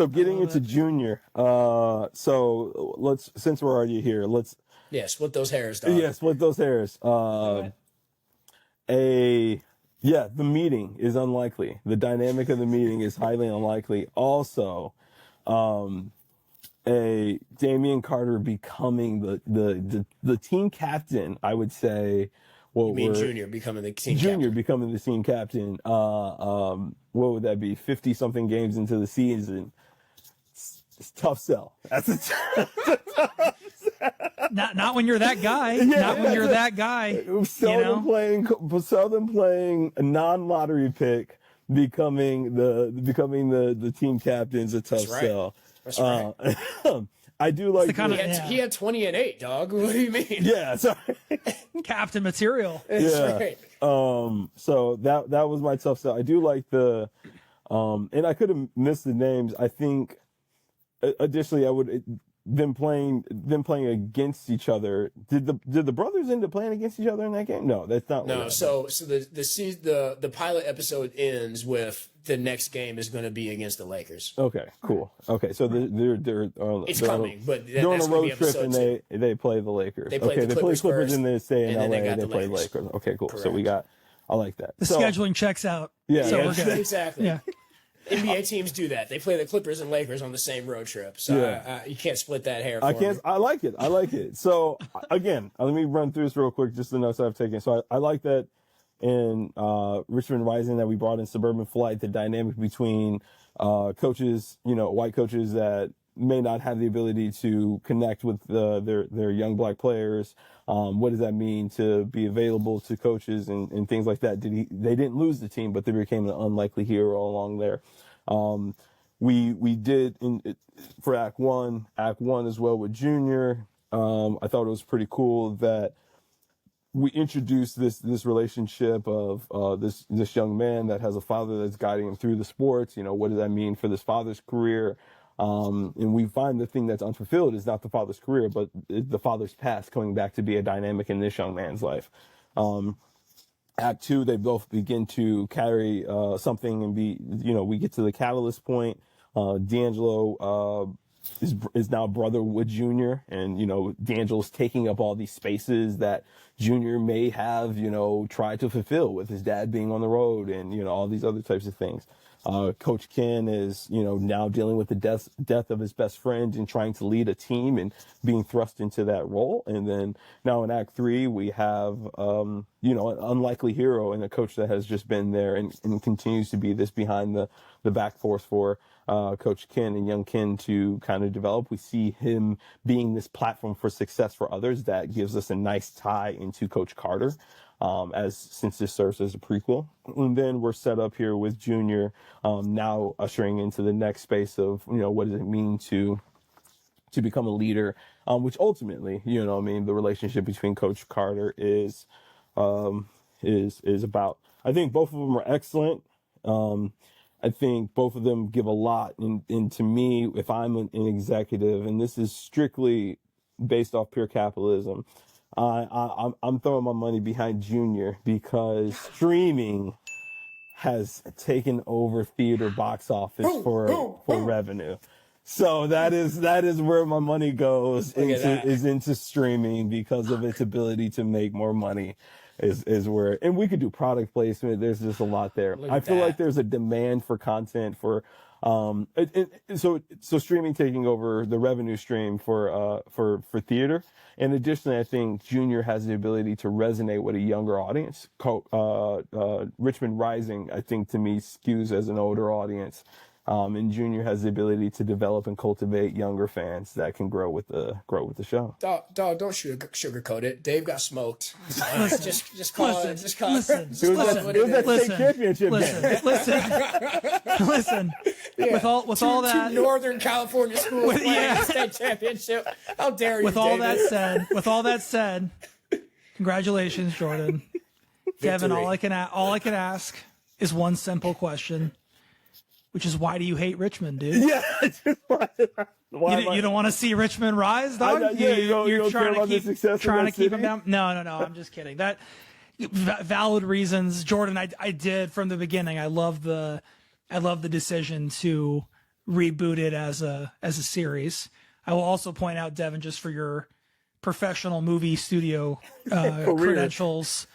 So getting into junior, so since we're already here, split those hairs, dog. Yeah, split those hairs. The meeting is unlikely. The dynamic of the meeting is highly unlikely. Also, Damian Carter becoming the team captain, I would say. Junior becoming the team Junior captain. becoming the team captain. What would that be? 50 something games into the season. It's tough sell. That's not when you're that guy. Not when you're that guy. Sell them playing a non-lottery pick, becoming the team captain's a tough sell. That's right. I do like he had 20 and 8, dog. What do you mean? Yeah, sorry. Captain material. That's right. So that was my tough sell. I do like and I could have missed the names. I think additionally I would them playing against each other. Did the brothers end up playing against each other in that game? No, that's not. No, so the pilot episode ends with the next game is going to be against the Lakers. Okay, cool. Okay, so they're coming, but they're on a road trip and they play the Lakers. They play the Clippers first, and they stay in LA and they play the Lakers. Okay, cool. Correct. So I like that. The scheduling checks out. Yeah, so we're good. Exactly. Yeah. NBA teams do that. They play the Clippers and Lakers on the same road trip. So you can't split that hair. I like it. So again, let me run through this real quick, just the notes I've taken. So I like that in Richmond Rising that we brought in Suburban Flight, the dynamic between coaches, white coaches that may not have the ability to connect with their young black players. What does that mean to be available to coaches and things like that? They didn't lose the team, but they became an unlikely hero along there. We did for Act One as well with Junior. I thought it was pretty cool that we introduced this relationship of this young man that has a father that's guiding him through the sports. What does that mean for this father's career? And we find the thing that's unfulfilled is not the father's career, but the father's past coming back to be a dynamic in this young man's life. Act Two, they both begin to carry something and we get to the catalyst point. D'Angelo is now brother with Junior, and D'Angelo's taking up all these spaces that Junior may have tried to fulfill with his dad being on the road and all these other types of things. Coach Ken is now dealing with the death of his best friend and trying to lead a team and being thrust into that role. And then now in Act 3 we have an unlikely hero and a coach that has just been there and continues to be this behind the back force for Coach Ken and young Ken to kind of develop. We see him being this platform for success for others that gives us a nice tie into Coach Carter, since this serves as a prequel. And then we're set up here with Junior, now ushering into the next space of, what does it mean to become a leader, which ultimately, the relationship between Coach Carter is about. I think both of them are excellent. I think both of them give a lot. And to me, if I'm an executive, and this is strictly based off pure capitalism, I'm throwing my money behind Junior because streaming has taken over theater box office for revenue. So that is where my money goes into streaming because of its ability to make more money is where, and we could do product placement. There's just a lot there. I feel like there's a demand for content for, so streaming taking over the revenue stream for theater. And additionally, I think Junior has the ability to resonate with a younger audience. Richmond Rising, I think to me skews as an older audience. And Junior has the ability to develop and cultivate younger fans that can grow with the show. Dog, don't sugarcoat it. Dave got smoked. Just call it. Just call it. It was that state championship game. Listen. Yeah. With all that, two Northern California schools playing state championship. How dare you? With all that said, congratulations, Jordan. Devin, all I can ask is one simple question. Which is, why do you hate Richmond, dude? Yeah, you don't want to see Richmond rise, dog? You're trying to keep them down. No, I'm just kidding. That valid reasons, Jordan. I did from the beginning. I love the decision to rebooted as a series. I will also point out, Devin, just for your professional movie studio credentials,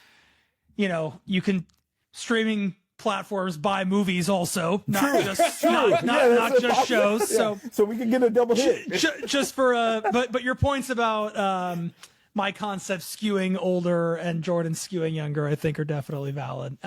you can streaming platforms buy movies also, not just not just shows. Yeah. So we can get a double hit. Just for but your points about my concept skewing older and Jordan skewing younger, I think, are definitely valid.